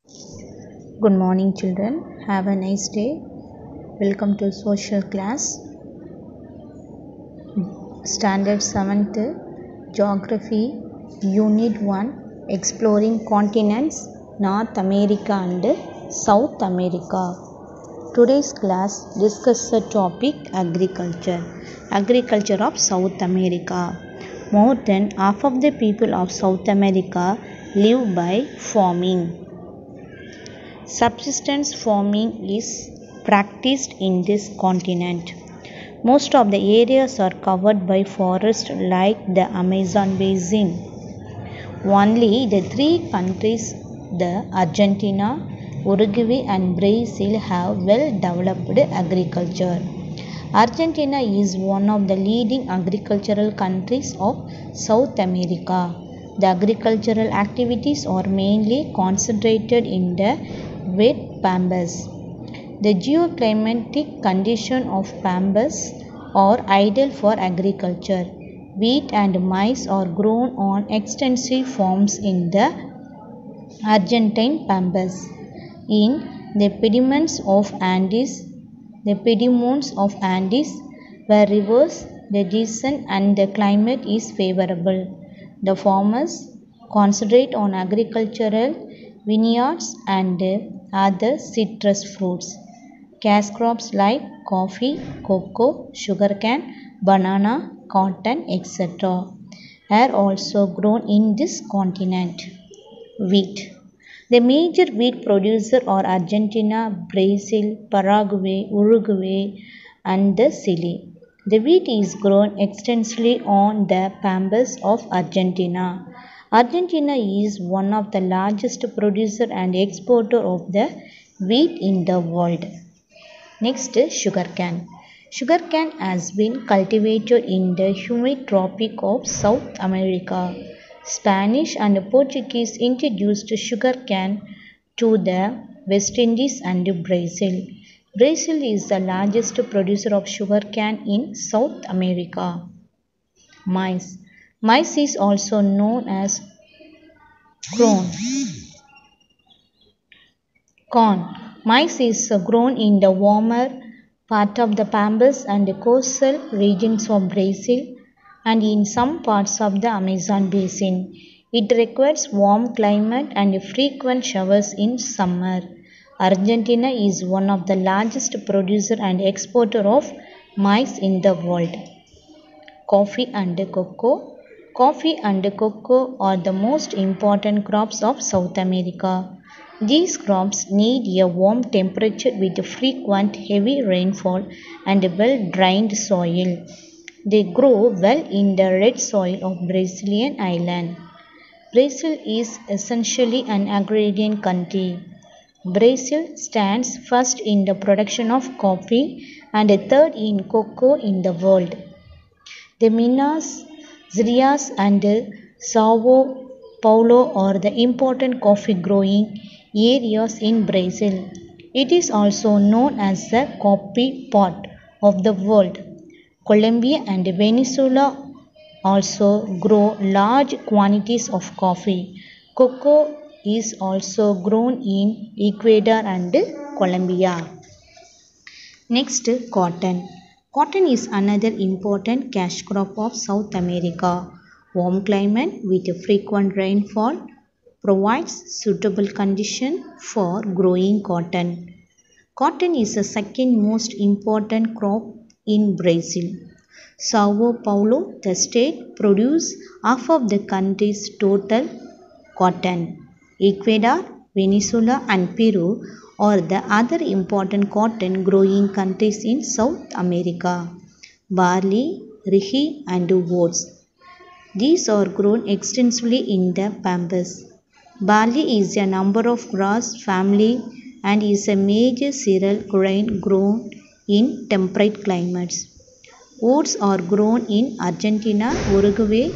Good morning, children. Have a nice day. Welcome to social class. Standard 7th Geography Unit 1 Exploring Continents North America and South America. Today's class discusses the topic Agriculture. Agriculture of South America. More than half of the people of South America live by farming. Subsistence farming is practiced in this continent. Most of the areas are covered by forests like the Amazon basin. Only the three countries, the Argentina, Uruguay and Brazil, have well developed agriculture. Argentina is one of the leading agricultural countries of South America. The agricultural activities are mainly concentrated in the wet pampas. The geoclimatic conditions of pampas are ideal for agriculture. Wheat and maize are grown on extensive farms in the Argentine pampas. In the Piedmonts of Andes, where rivers descend and the climate is favorable, the farmers concentrate on agricultural vineyards and other citrus fruits. Cash crops like coffee, cocoa, sugarcane, banana, cotton, etc. are also grown in this continent. Wheat. The major wheat producers are Argentina, Brazil, Paraguay, Uruguay, and Chile. The wheat is grown extensively on the pampas of Argentina. Argentina is one of the largest producer and exporter of the wheat in the world. Next, sugarcane. Sugarcane has been cultivated in the humid tropic of South America. Spanish and Portuguese introduced sugarcane to the West Indies and Brazil. Brazil is the largest producer of sugarcane in South America. Maize. Maize is also known as corn. Maize is grown in the warmer part of the pampas and coastal regions of Brazil and in some parts of the Amazon basin. It requires warm climate and frequent showers in summer. Argentina is one of the largest producer and exporter of maize in the world. Coffee and cocoa. Coffee and cocoa are the most important crops of South America. These crops need a warm temperature with frequent heavy rainfall and well-drained soil. They grow well in the red soil of Brazilian island. Brazil is essentially an agrarian country. Brazil stands first in the production of coffee and third in cocoa in the world. The Minas Gerais and Sao Paulo are the important coffee growing areas in Brazil. It is also known as the coffee pot of the world. Colombia and Venezuela also grow large quantities of coffee. Cocoa is also grown in Ecuador and Colombia. Next, cotton. Cotton is another important cash crop of South America. Warm climate with frequent rainfall provides suitable conditions for growing cotton. Cotton is the second most important crop in Brazil. Sao Paulo, the state, produces half of the country's total cotton. Ecuador, Venezuela and Peru are the other important cotton growing countries in South America. Barley, rye and oats. These are grown extensively in the pampas. Barley is a number of grass family and is a major cereal grain grown in temperate climates. Oats are grown in Argentina, Uruguay,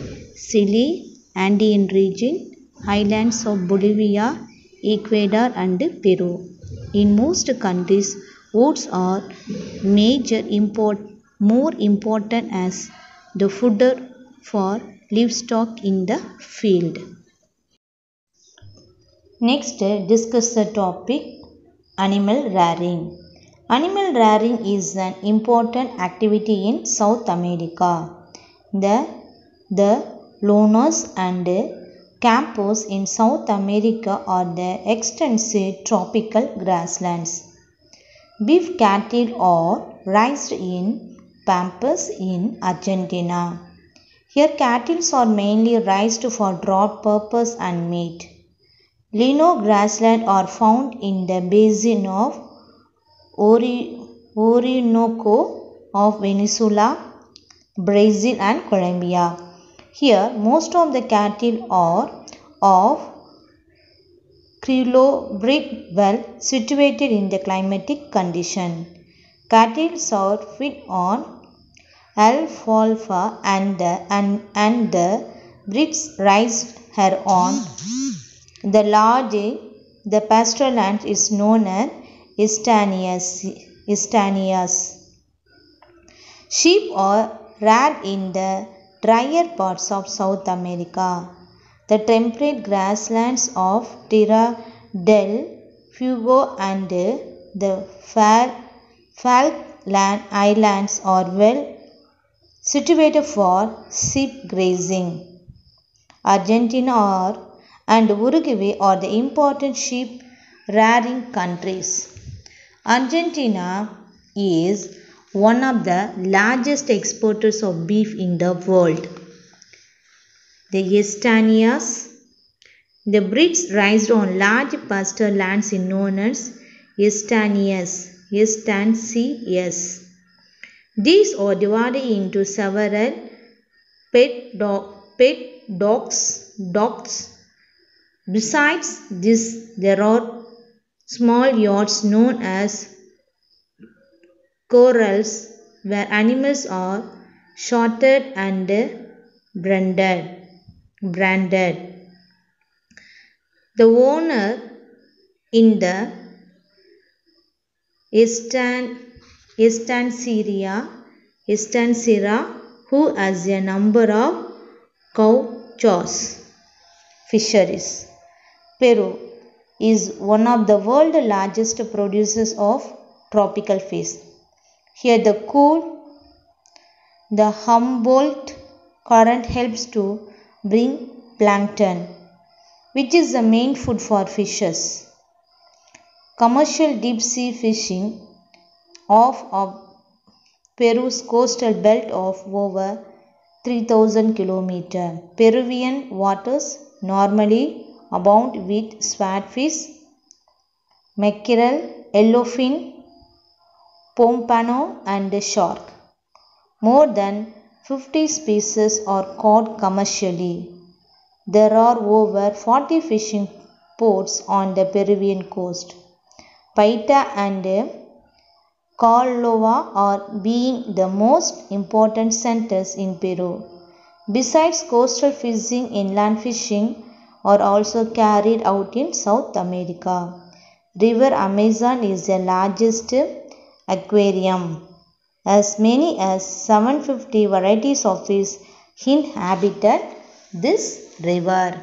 Chile, Andean region, highlands of Bolivia, Ecuador and Peru. In most countries, oats are more important as the fodder for livestock in the field. Next, discuss the topic animal rearing. Animal rearing is an important activity in South America. The llanos and campos in South America are the extensive tropical grasslands. Beef cattle are raised in pampas in Argentina. Here cattle are mainly raised for draught purpose and meat. Llano grasslands are found in the basin of Orinoco of Venezuela, Brazil and Colombia. Here most of the cattle are of Criollo breed well situated in the climatic condition. Cattle are fed on alfalfa and the breeds raised here on the large the pastoral land is known as Estanias. Sheep are reared in the drier parts of South America. The temperate grasslands of Tierra del Fuego and the Falkland Islands are well situated for sheep grazing. Argentina and Uruguay are the important sheep rearing countries. Argentina is one of the largest exporters of beef in the world. The Estanias, the breeds raised on large pasture lands is known as Estancias. These are divided into several pet dogs. Besides this, there are small yards known as corrals where animals are shorted and branded. The owner in the estancia who has a number of gauchos fisheries. Peru is one of the world's largest producers of tropical fish. Here the Humboldt current helps to bring plankton, which is the main food for fishes. Commercial deep sea fishing off of Peru's coastal belt of over 3,000 kilometers. Peruvian waters normally abound with swordfish, mackerel, yellowfin, pompano and shark. More than 50 species are caught commercially. There are over 40 fishing ports on the Peruvian coast. Paita and Calova are being the most important centers in Peru. Besides coastal fishing, inland fishing are also carried out in South America. River Amazon is the largest aquarium. As many as 750 varieties of fish inhabit this river.